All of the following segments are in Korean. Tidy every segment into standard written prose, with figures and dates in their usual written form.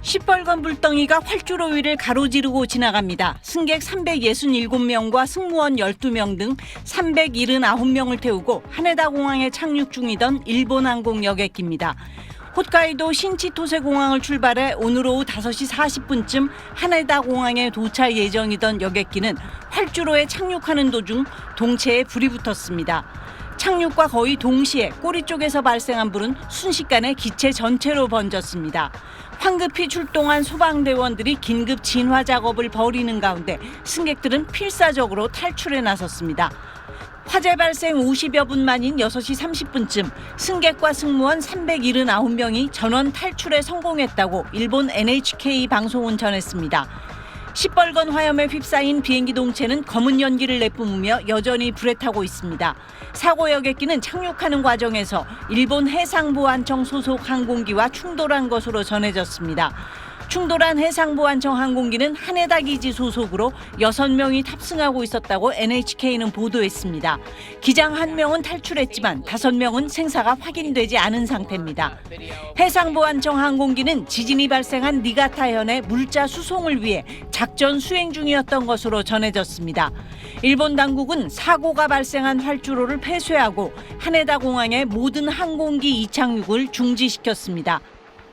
시뻘건 불덩이가 활주로 위를 가로지르고 지나갑니다. 승객 367명과 승무원 12명 등 379명을 태우고 하네다 공항에 착륙 중이던 일본 항공 여객기입니다. 홋카이도 신치토세 공항을 출발해 오늘 오후 5시 40분쯤 하네다 공항에 도착 예정이던 여객기는 활주로에 착륙하는 도중 동체에 불이 붙었습니다. 착륙과 거의 동시에 꼬리 쪽에서 발생한 불은 순식간에 기체 전체로 번졌습니다. 황급히 출동한 소방대원들이 긴급 진화 작업을 벌이는 가운데 승객들은 필사적으로 탈출에 나섰습니다. 화재 발생 50여 분 만인 6시 30분쯤 승객과 승무원 379명이 전원 탈출에 성공했다고 일본 NHK 방송은 전했습니다. 시뻘건 화염에 휩싸인 비행기 동체는 검은 연기를 내뿜으며 여전히 불에 타고 있습니다. 사고 여객기는 착륙하는 과정에서 일본 해상보안청 소속 항공기와 충돌한 것으로 전해졌습니다. 충돌한 해상보안청 항공기는 하네다 기지 소속으로 6명이 탑승하고 있었다고 NHK는 보도했습니다. 기장 1명은 탈출했지만 5명은 생사가 확인되지 않은 상태입니다. 해상보안청 항공기는 지진이 발생한 니가타현의 물자 수송을 위해 작전 수행 중이었던 것으로 전해졌습니다. 일본 당국은 사고가 발생한 활주로를 폐쇄하고 하네다 공항의 모든 항공기 이착륙을 중지시켰습니다.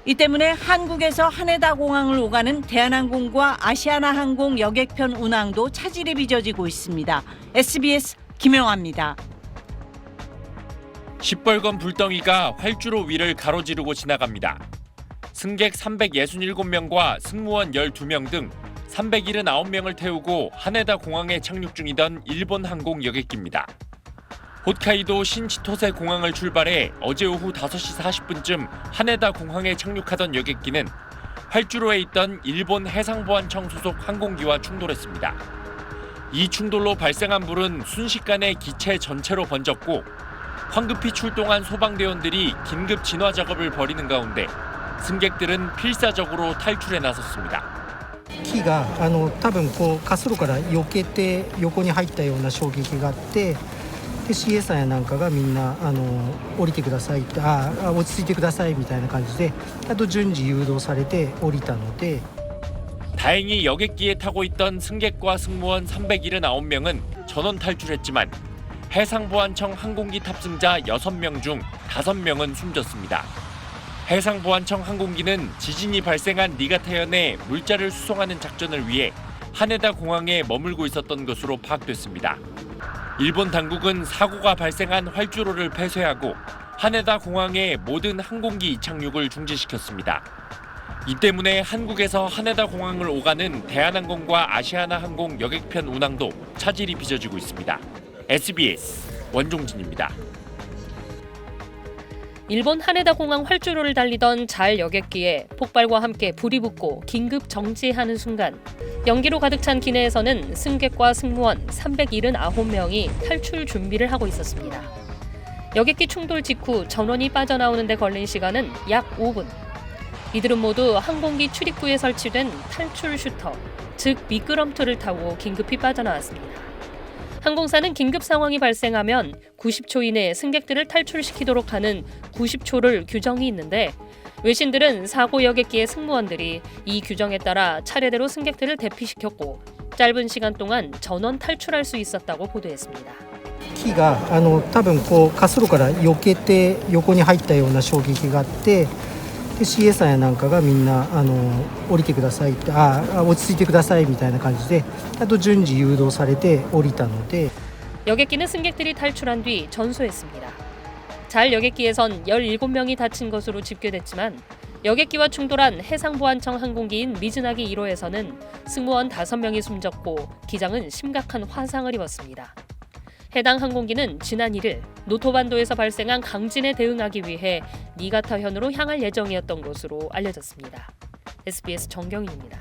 이 때문에 한국에서 하네다 공항을 오가는 대한항공과 아시아나항공 여객편 운항도 차질이 빚어지고 있습니다. SBS 김영아입니다. 시뻘건 불덩이가 활주로 위를 가로지르고 지나갑니다. 승객 367명과 승무원 12명 등 379명을 태우고 하네다 공항에 착륙 중이던 일본 항공 여객기입니다. 홋카이도 신치토세 공항을 출발해 어제 오후 5시 40분쯤 하네다 공항에 착륙하던 여객기는 활주로에 있던 일본 해상보안청 소속 항공기와 충돌했습니다. 이 충돌로 발생한 불은 순식간에 기체 전체로 번졌고 황급히 출동한 소방대원들이 긴급 진화 작업을 벌이는 가운데 승객들은 필사적으로 탈출에 나섰습니다. 木が多分こう滑走路から避けて横に入ったような衝撃があって、で CA さんやなんかがみんな降りてくださいって落ち着いてくださいみたいな感じであと順次誘導されて降りたので 다행히 여객기에 타고 있던 승객과 승무원 379명은 전원 탈출했지만 해상보안청 항공기 탑승자 6명 중 5명은 숨졌습니다. 해상보안청 항공기는 지진이 발생한 니가타현에 물자를 수송하는 작전을 위해 하네다 공항에 머물고 있었던 것으로 파악됐습니다. 일본 당국은 사고가 발생한 활주로를 폐쇄하고 하네다 공항의 모든 항공기 이착륙을 중지시켰습니다. 이 때문에 한국에서 하네다 공항을 오가는 대한항공과 아시아나항공 여객편 운항도 차질이 빚어지고 있습니다. SBS 원종진입니다. 일본 하네다 공항 활주로를 달리던 잘 여객기에 폭발과 함께 불이 붙고 긴급 정지하는 순간 연기로 가득 찬 기내에서는 승객과 승무원 379명이 탈출 준비를 하고 있었습니다. 여객기 충돌 직후 전원이 빠져나오는 데 걸린 시간은 약 5분. 이들은 모두 항공기 출입구에 설치된 탈출 슈터, 즉 미끄럼틀을 타고 긴급히 빠져나왔습니다. 항공사는 긴급 상황이 발생하면 90초 이내에 승객들을 탈출시키도록 하는 90초를 규정이 있는데 외신들은 사고 여객기의 승무원들이 이 규정에 따라 차례대로 승객들을 대피시켰고 짧은 시간 동안 전원 탈출할 수 있었다고 보도했습니다. 木が多分こう滑走路から避けて横に入ったような衝撃があって、で CA さんやなんかがみんな降りてくださいって落ち着いてくださいみたいな感じであと順次誘導されて降りたので 여객기는 승객들이 탈출한 뒤 전소했습니다. 잘 여객기에선 17명이 다친 것으로 집계됐지만 여객기와 충돌한 해상보안청 항공기인 미즈나기 1호에서는 승무원 5명이 숨졌고 기장은 심각한 화상을 입었습니다. 해당 항공기는 지난 1일 노토반도에서 발생한 강진에 대응하기 위해 니가타현으로 향할 예정이었던 것으로 알려졌습니다. SBS 정경인입니다.